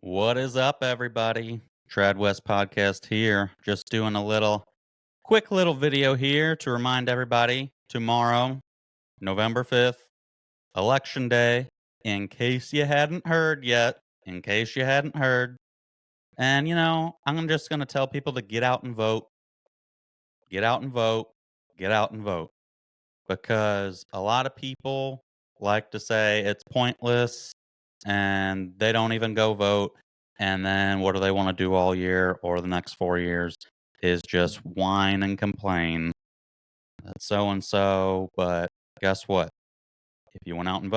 What is up, everybody? Trad West Podcast here. Just doing a quick little video here to remind everybody tomorrow, November 5th, Election Day, in case you hadn't heard yet. In case you hadn't heard. And, I'm just going to tell people to get out and vote. Get out and vote. Get out and vote. Because a lot of people like to say it's pointless and they don't even go vote. And then what do they want to do all year or the next 4 years is just whine and complain that so and so. But guess what? If you went out and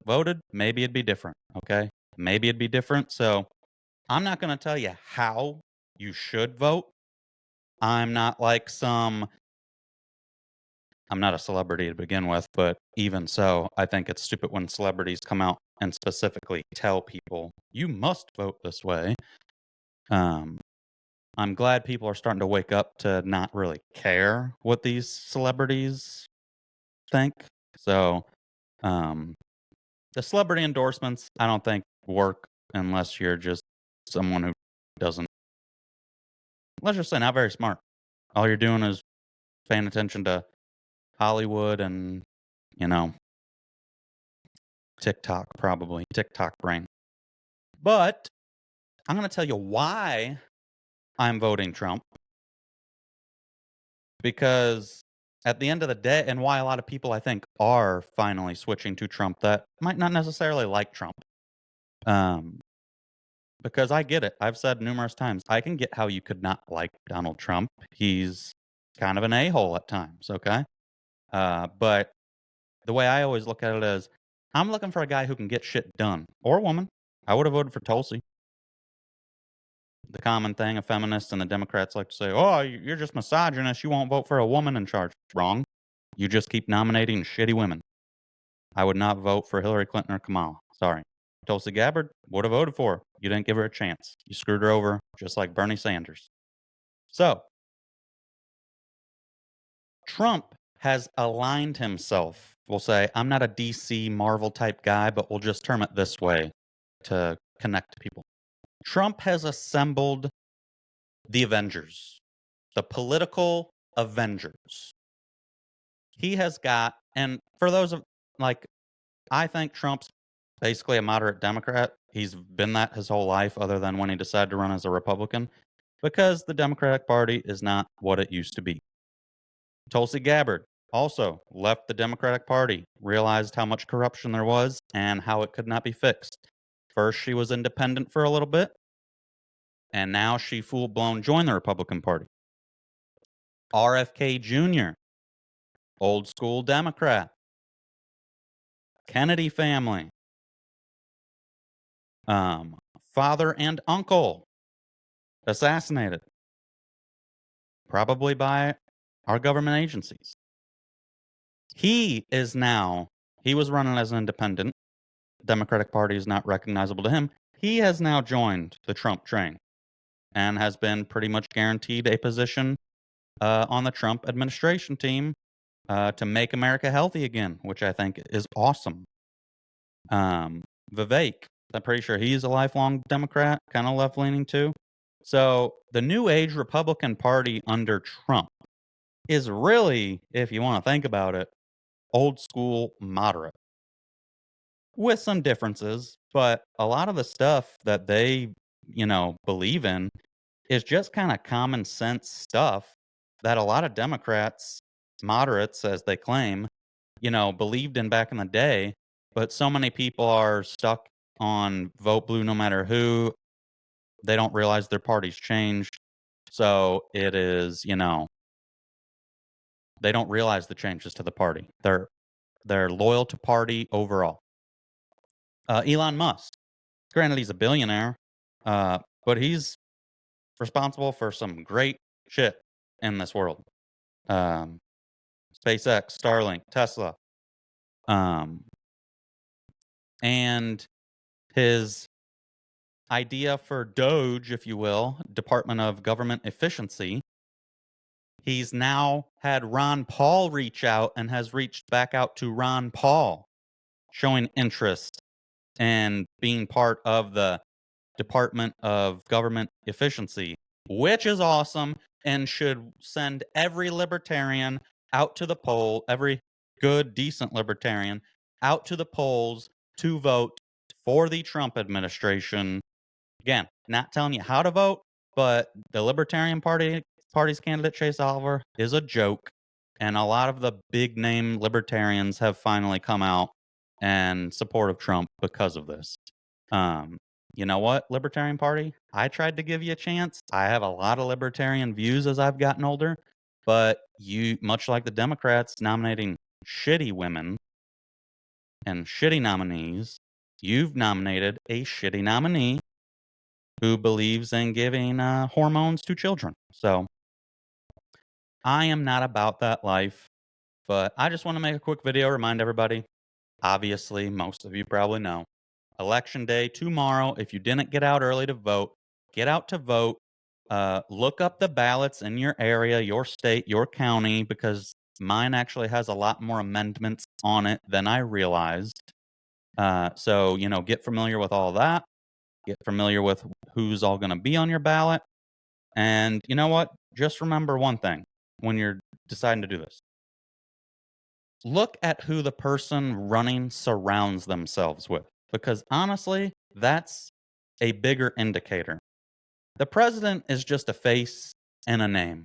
voted, maybe it'd be different. Okay. Maybe it'd be different. So I'm not going to tell you how you should vote. I'm not like I'm not a celebrity to begin with, but even so, I think it's stupid when celebrities come out and specifically tell people, you must vote this way. I'm glad people are starting to wake up to not really care what these celebrities think. So, um, the celebrity endorsements, I don't think work unless you're just someone who doesn't, let's just say, not very smart. All you're doing is paying attention to Hollywood and, you know, TikTok, probably. TikTok brain. But I'm going to tell you why I'm voting Trump. Because at the end of the day, and why a lot of people, I think, are finally switching to Trump that might not necessarily like Trump. Because I get it. I've said numerous times, I can get how you could not like Donald Trump. He's kind of an a-hole at times, okay? But the way I always look at it is, I'm looking for a guy who can get shit done. Or a woman. I would have voted for Tulsi. The common thing, a feminist and the Democrats like to say, oh, you're just misogynist. You won't vote for a woman in charge. Wrong. You just keep nominating shitty women. I would not vote for Hillary Clinton or Kamala. Sorry. Tulsi Gabbard would have voted for her. You didn't give her a chance. You screwed her over just like Bernie Sanders. So, Trump has aligned himself. We'll say, I'm not a DC Marvel type guy, but we'll just term it this way to connect people. Trump has assembled the Avengers, the political Avengers. He has got, and for those of, like, I think Trump's basically a moderate Democrat. He's been that his whole life, other than when he decided to run as a Republican, because the Democratic Party is not what it used to be. Tulsi Gabbard also left the Democratic Party, realized how much corruption there was and how it could not be fixed. First, she was independent for a little bit, and now she full-blown joined the Republican Party. RFK Jr., old school Democrat. Kennedy family. Father and uncle assassinated. Probably by our government agencies. He was running as an independent. Democratic Party is not recognizable to him. He has now joined the Trump train and has been pretty much guaranteed a position on the Trump administration team to make America healthy again, which I think is awesome. Vivek, I'm pretty sure he's a lifelong Democrat, kind of left-leaning too. So the new age Republican Party under Trump is really, if you want to think about it, old school moderate. With some differences, but a lot of the stuff that they, believe in is just kind of common sense stuff that a lot of Democrats, moderates as they claim, believed in back in the day. But so many people are stuck on vote blue no matter who. They don't realize their party's changed. So it is, they don't realize the changes to the party. They're loyal to party overall. Elon Musk, granted he's a billionaire, but he's responsible for some great shit in this world. SpaceX, Starlink, Tesla. And his idea for Doge, if you will, Department of Government Efficiency, he's now had Ron Paul reach out and has reached back out to Ron Paul, showing interest and being part of the Department of Government Efficiency, which is awesome and should send every libertarian out to the poll, every good, decent libertarian out to the polls to vote for the Trump administration. Again, not telling you how to vote, but the Libertarian Party's candidate Chase Oliver is a joke, and a lot of the big name libertarians have finally come out in support of Trump because of this. Um, you know what, Libertarian Party? I tried to give you a chance. I have a lot of libertarian views as I've gotten older, but you, much like the Democrats nominating shitty women and shitty nominees, you've nominated a shitty nominee who believes in giving hormones to children. So I am not about that life, but I just want to make a quick video, remind everybody. Obviously, most of you probably know. Election day tomorrow. If you didn't get out early to vote, get out to vote. Look up the ballots in your area, your state, your county, because mine actually has a lot more amendments on it than I realized. So, get familiar with all that. Get familiar with who's all going to be on your ballot. And you know what? Just remember one thing when you're deciding to do this. Look at who the person running surrounds themselves with, because honestly, that's a bigger indicator. The president is just a face and a name.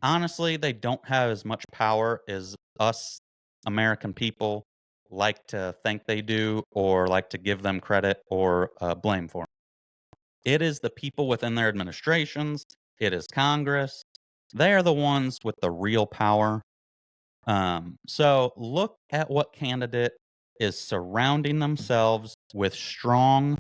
Honestly, they don't have as much power as us American people like to think they do, or like to give them credit or blame for. It is the people within their administrations. It is Congress. They are the ones with the real power. So look at what candidate is surrounding themselves with strong,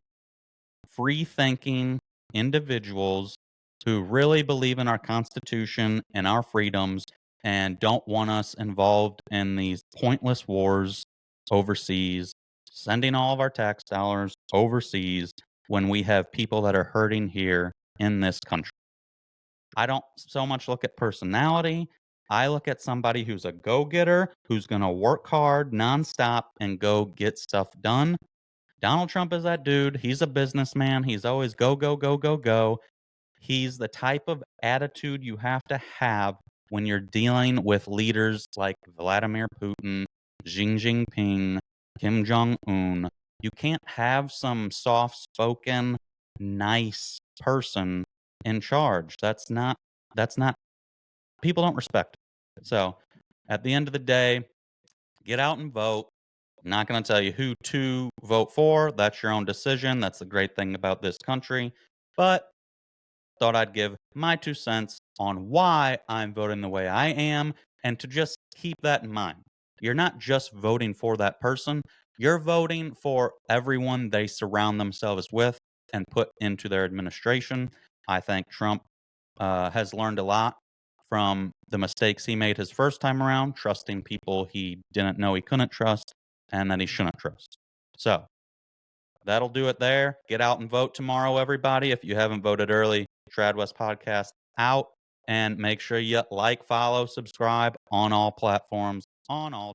free thinking individuals who really believe in our Constitution and our freedoms and don't want us involved in these pointless wars overseas, sending all of our tax dollars overseas when we have people that are hurting here in this country. I don't so much look at personality. I look at somebody who's a go getter, who's going to work hard nonstop and go get stuff done. Donald Trump is that dude. He's a businessman. He's always go, go, go, go, go. He's the type of attitude you have to have when you're dealing with leaders like Vladimir Putin, Xi Jinping, Kim Jong Un. You can't have some soft spoken, nice person in charge. That's not people don't respect it. So at the end of the day, get out and vote. I'm not going to tell you who to vote for. That's your own decision. That's the great thing about this country. But thought I'd give my 2 cents on why I'm voting the way I am, and to just keep that in mind. You're not just voting for that person, you're voting for everyone they surround themselves with and put into their administration. I think Trump has learned a lot from the mistakes he made his first time around, trusting people he didn't know he couldn't trust and that he shouldn't trust. So that'll do it there. Get out and vote tomorrow, everybody. If you haven't voted early, Trad West Podcast out. And make sure you like, follow, subscribe on all platforms, on all